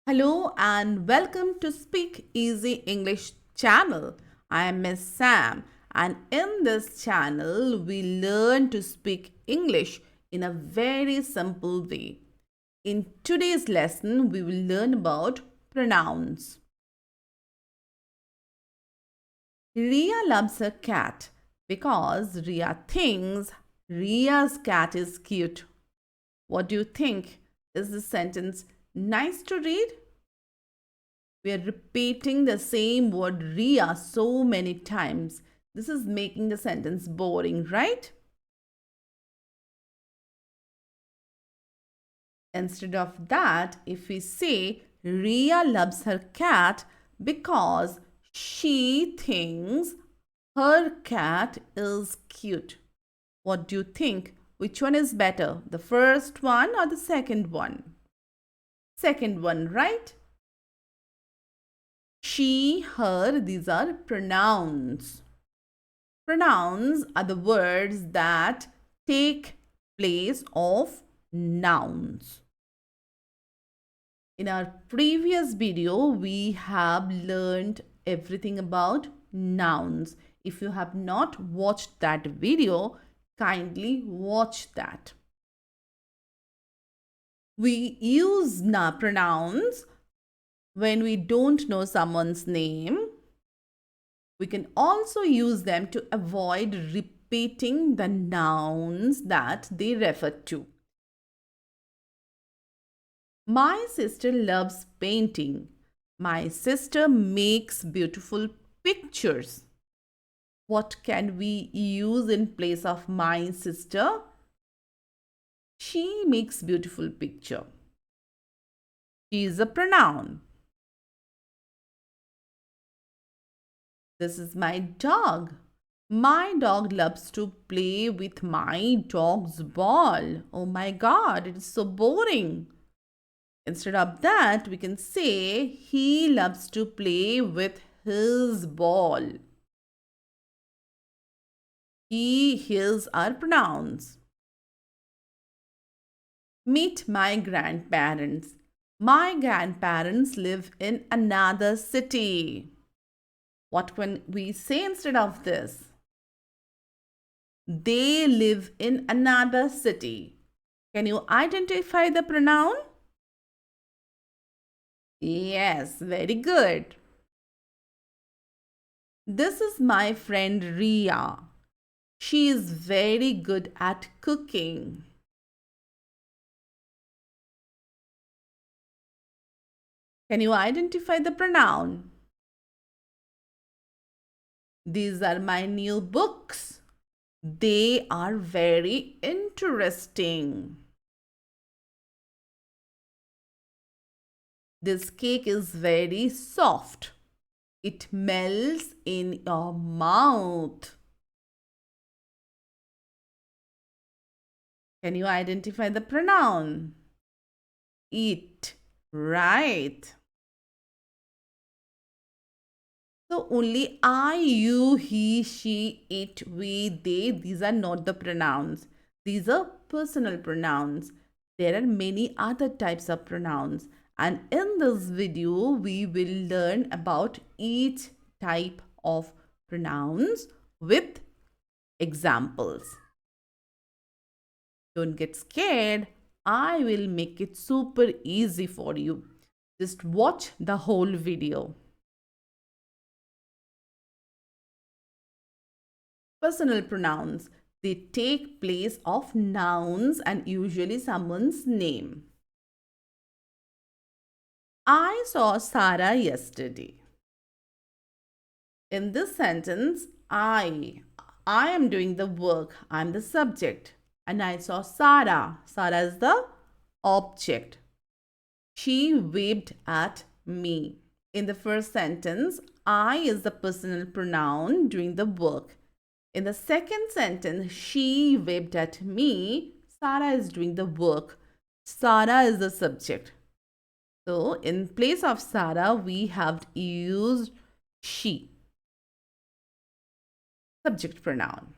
Hello and welcome to Speak Easy English channel. I am Miss Sam and in this channel we learn to speak English in a very simple way. In today's lesson we will learn about pronouns. Ria loves her cat because Ria thinks Ria's cat is cute. What do you think? Is this sentence nice to read? We are repeating the same word Ria so many times. This is making the sentence boring, right? Instead of that, if we say Ria loves her cat because she thinks her cat is cute. What do you think? Which one is better? The first one or the second one? Second one, right? She, her, these are pronouns. Pronouns are the words that take place of nouns. In our previous video, we have learned everything about nouns. If you have not watched that video, kindly watch that. We use pronouns when we don't know someone's name. We can also use them to avoid repeating the nouns that they refer to. My sister loves painting. My sister makes beautiful pictures. What can we use in place of my sister? She makes beautiful picture. She is a pronoun. This is my dog. My dog loves to play with my dog's ball. Oh my God, it is so boring. Instead of that, we can say he loves to play with his ball. He, his are pronouns. Meet my grandparents. My grandparents live in another city. What can we say instead of this? They live in another city. Can you identify the pronoun? Yes, very good. This is my friend Ria. She is very good at cooking. Can you identify the pronoun? These are my new books. They are very interesting. This cake is very soft. It melts in your mouth. Can you identify the pronoun? It. Right. So only I, you, he, she, it, we, they, these are not the pronouns. These are personal pronouns. There are many other types of pronouns. And in this video, we will learn about each type of pronouns with examples. Don't get scared. I will make it super easy for you. Just watch the whole video. Personal pronouns. They take place of nouns and usually someone's name. I saw Sarah yesterday. In this sentence, I am doing the work. I'm the subject. And I saw Sarah. Sarah is the object. She waved at me. In the first sentence, I is the personal pronoun doing the work. In the second sentence, she waved at me. Sarah is doing the work. Sarah is the subject. So, in place of Sarah, we have used she. Subject pronoun.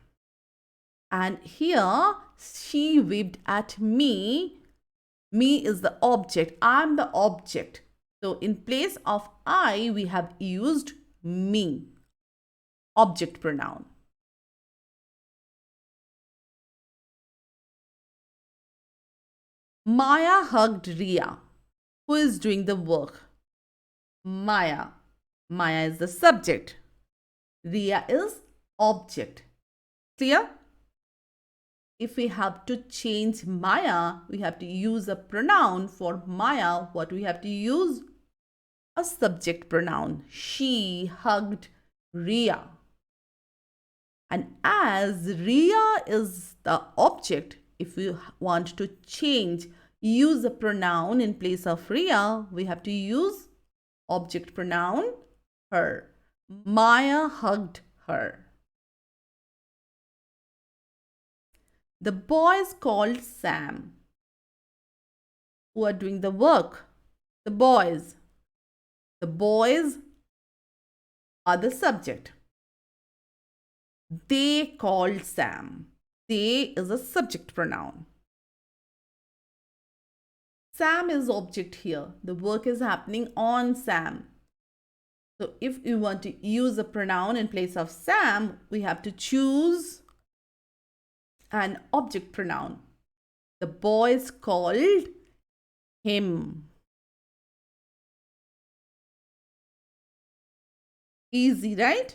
And here, she waved at me. Me is the object. I'm the object. So in place of I, we have used me, object pronoun. Maya hugged Ria. Who is doing the work? Maya. Maya is the subject. Ria is object. Clear? If we have to change Maya, we have to use a pronoun for Maya. What we have to use? A subject pronoun. She hugged Ria. And as Ria is the object, if we want to change, use a pronoun in place of Ria, we have to use object pronoun her. Maya hugged her. The boys called Sam. Who are doing the work? The boys. The boys are the subject. They called Sam. They is a subject pronoun. Sam is object here. The work is happening on Sam. So if we want to use a pronoun in place of Sam, we have to choose an object pronoun. The boys called him. Easy, right?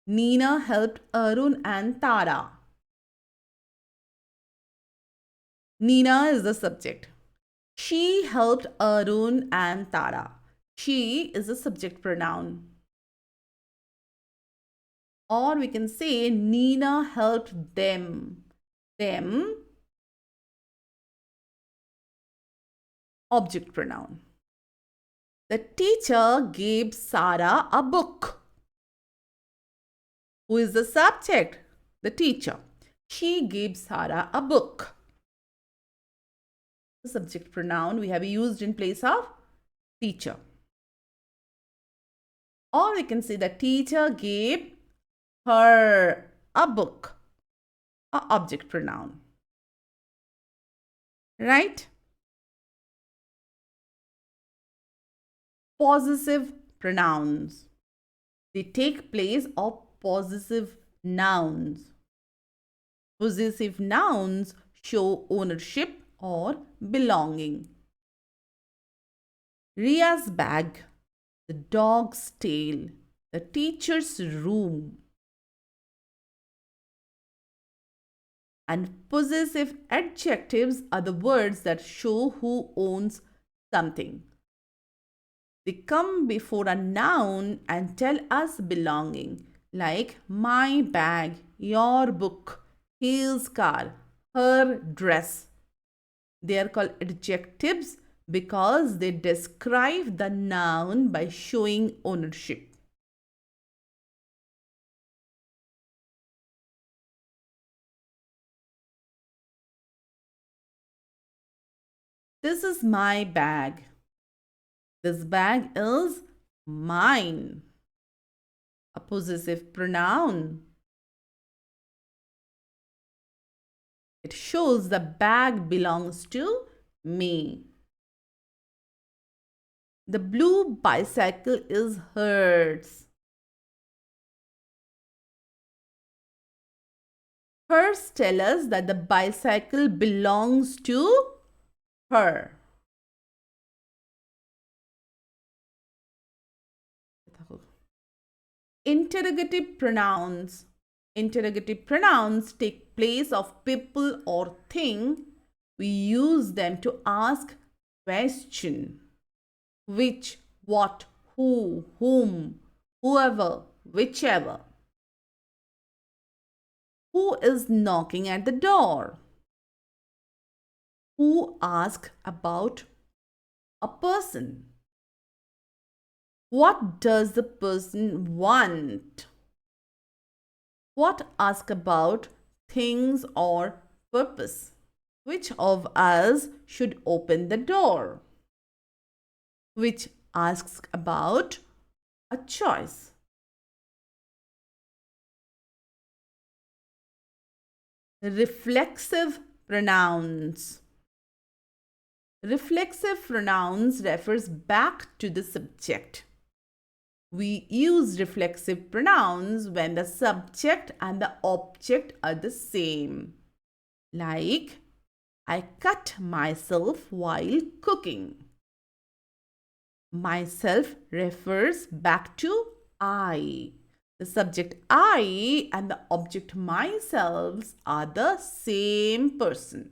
Nina helped Arun and Tara. Nina is the subject. She helped Arun and Tara. She is a subject pronoun. Or we can say Nina helped them. Them, object pronoun. The teacher gave Sarah a book. Who is the subject? The teacher. She gave Sarah a book. The subject pronoun we have used in place of teacher. Or we can say the teacher gave her a book. A object pronoun. Right? Possessive pronouns. They take place of possessive nouns. Possessive nouns show ownership or belonging. Ria's bag, the dog's tail, the teacher's room. And possessive adjectives are the words that show who owns something. They come before a noun and tell us belonging, like my bag, your book, his car, her dress. They are called adjectives because they describe the noun by showing ownership. This is my bag. This bag is mine. A possessive pronoun. It shows the bag belongs to me. The blue bicycle is hers. Hers tell us that the bicycle belongs to her. Interrogative pronouns. Interrogative pronouns take place of people or thing. We use them to ask question. Which, what, who, whom, whoever, whichever. Who is knocking at the door? Who asks about a person? What does the person want? What asks about things or purpose? Which of us should open the door? Which asks about a choice. Reflexive pronouns. Reflexive pronouns refers back to the subject. We use reflexive pronouns when the subject and the object are the same. Like, I cut myself while cooking. Myself refers back to I. The subject I and the object myself are the same person.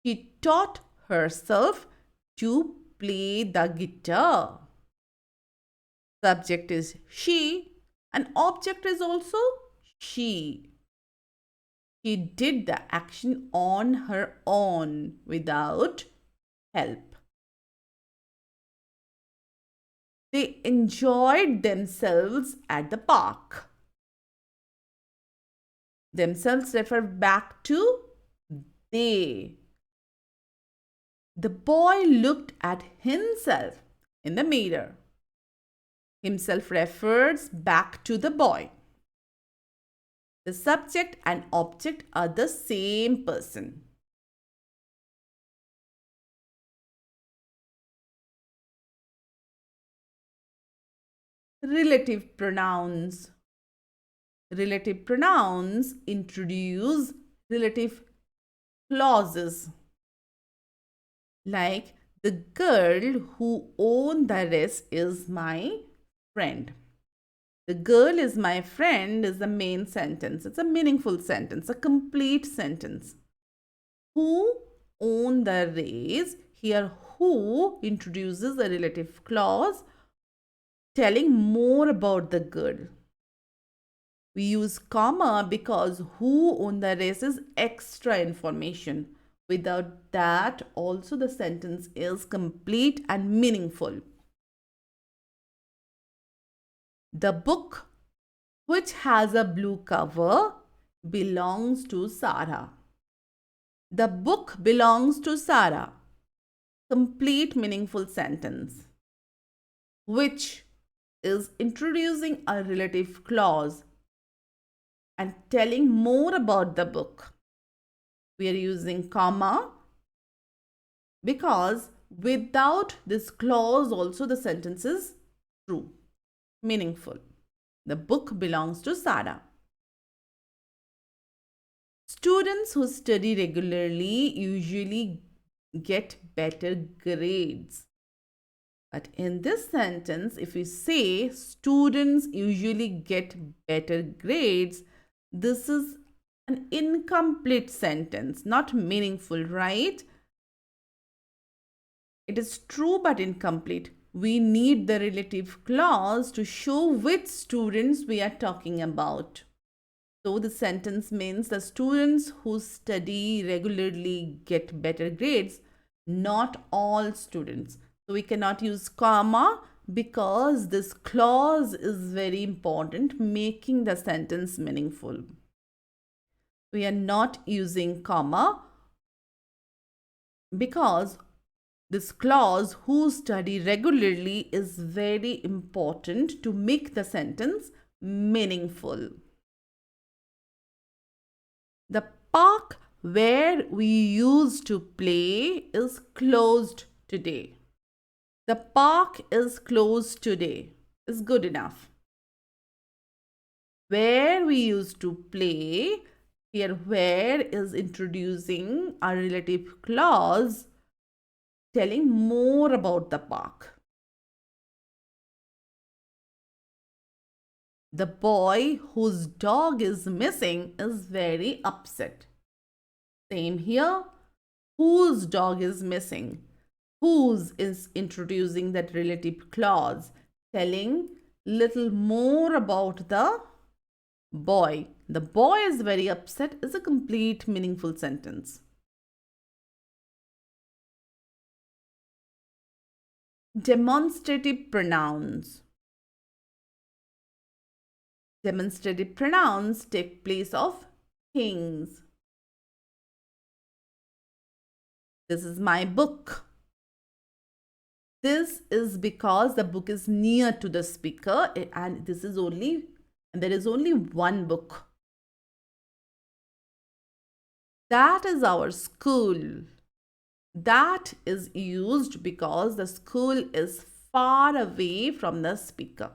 She taught herself to play the guitar. Subject is she and object is also she. She did the action on her own without help. They enjoyed themselves at the park. Themselves refer back to they. The boy looked at himself in the mirror. Himself refers back to the boy. The subject and object are the same person. Relative pronouns. Relative pronouns introduce relative clauses. Like, the girl who owned the dress is my friend. The girl is my friend is the main sentence. It's a meaningful sentence, a complete sentence. Who owned the race? Here, who introduces a relative clause telling more about the girl. We use comma because who owned the race is extra information. Without that, also the sentence is complete and meaningful. The book, which has a blue cover, belongs to Sarah. The book belongs to Sarah. Complete meaningful sentence. Which is introducing a relative clause and telling more about the book. We are using comma because without this clause also the sentence is true, meaningful. The book belongs to Sarah. Students who study regularly usually get better grades. But in this sentence, if we say students usually get better grades, this is an incomplete sentence, not meaningful, right? It is true but incomplete. We need the relative clause to show which students we are talking about. So the sentence means the students who study regularly get better grades, not all students. So we cannot use comma because this clause is very important, making the sentence meaningful. We are not using comma because this clause who study regularly is very important to make the sentence meaningful. The park where we used to play is closed today. The park is closed today is good enough. Where we used to play, here where is introducing a relative clause telling more about the park. The boy whose dog is missing is very upset. Same here. Whose dog is missing? Whose is introducing that relative clause, telling little more about the boy. The boy is very upset is a complete meaningful sentence. Demonstrative pronouns. Demonstrative pronouns take place of things. This is my book. This is because the book is near to the speaker and there is only one book. That is our school. That is used because the school is far away from the speaker,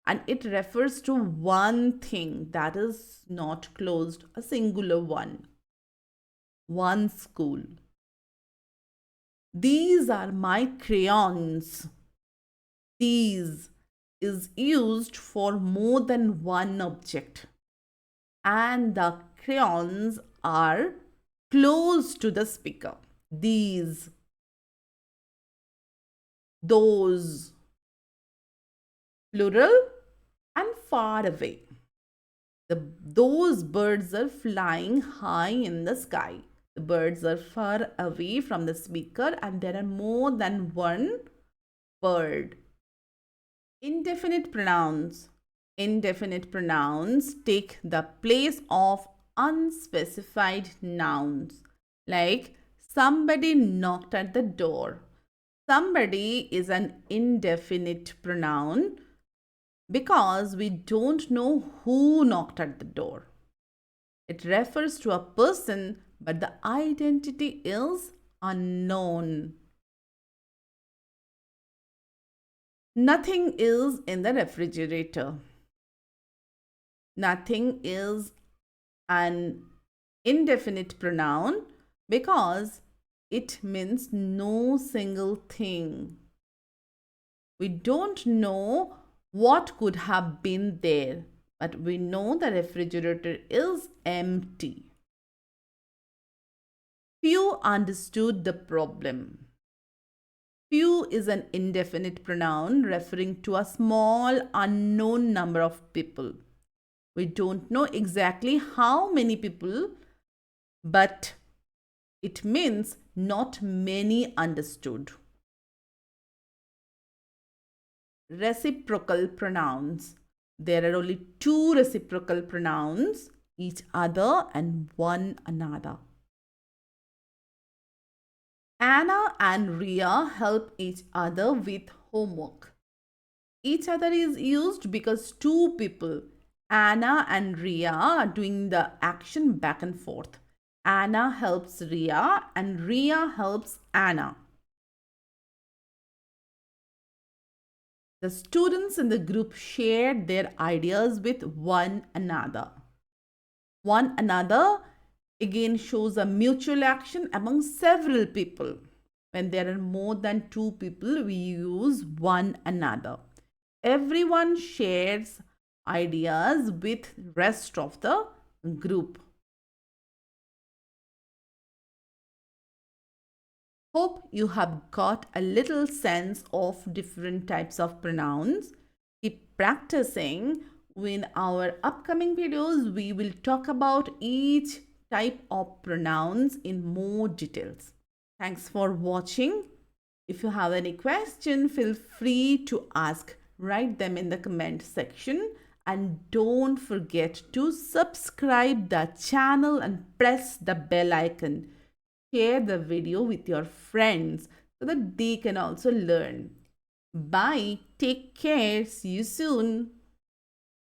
and it refers to one thing that is not closed, a singular one school. These are my crayons. These is used for more than one object, and the crayons are close to the speaker. These, those, plural, and far away. Those birds are flying high in the sky. The birds are far away from the speaker, and there are more than one bird. Indefinite pronouns. Indefinite pronouns take the place of unspecified nouns, like somebody knocked at the door. Somebody is an indefinite pronoun because we don't know who knocked at the door. It refers to a person, but the identity is unknown. Nothing is in the refrigerator. Nothing is an indefinite pronoun because it means no single thing. We don't know what could have been there, but we know the refrigerator is empty. Few understood the problem. Few is an indefinite pronoun referring to a small unknown number of people. We don't know exactly how many people, but it means not many understood. Reciprocal pronouns. There are only two reciprocal pronouns, each other and one another. Anna and Ria help each other with homework. Each other is used because two people, Anna and Ria, are doing the action back and forth. Anna helps Ria and Ria helps Anna. The students in the group shared their ideas with one another. One another again shows a mutual action among several people. When there are more than two people, we use one another. Everyone shares ideas with rest of the group. Hope you have got a little sense of different types of pronouns. Keep practicing. In our upcoming videos, we will talk about each type of pronouns in more details. Thanks for watching. If you have any question, feel free to ask. Write them in the comment section, and don't forget to subscribe the channel and press the bell icon. Share the video with your friends so that they can also learn. Bye. Take care. See you soon.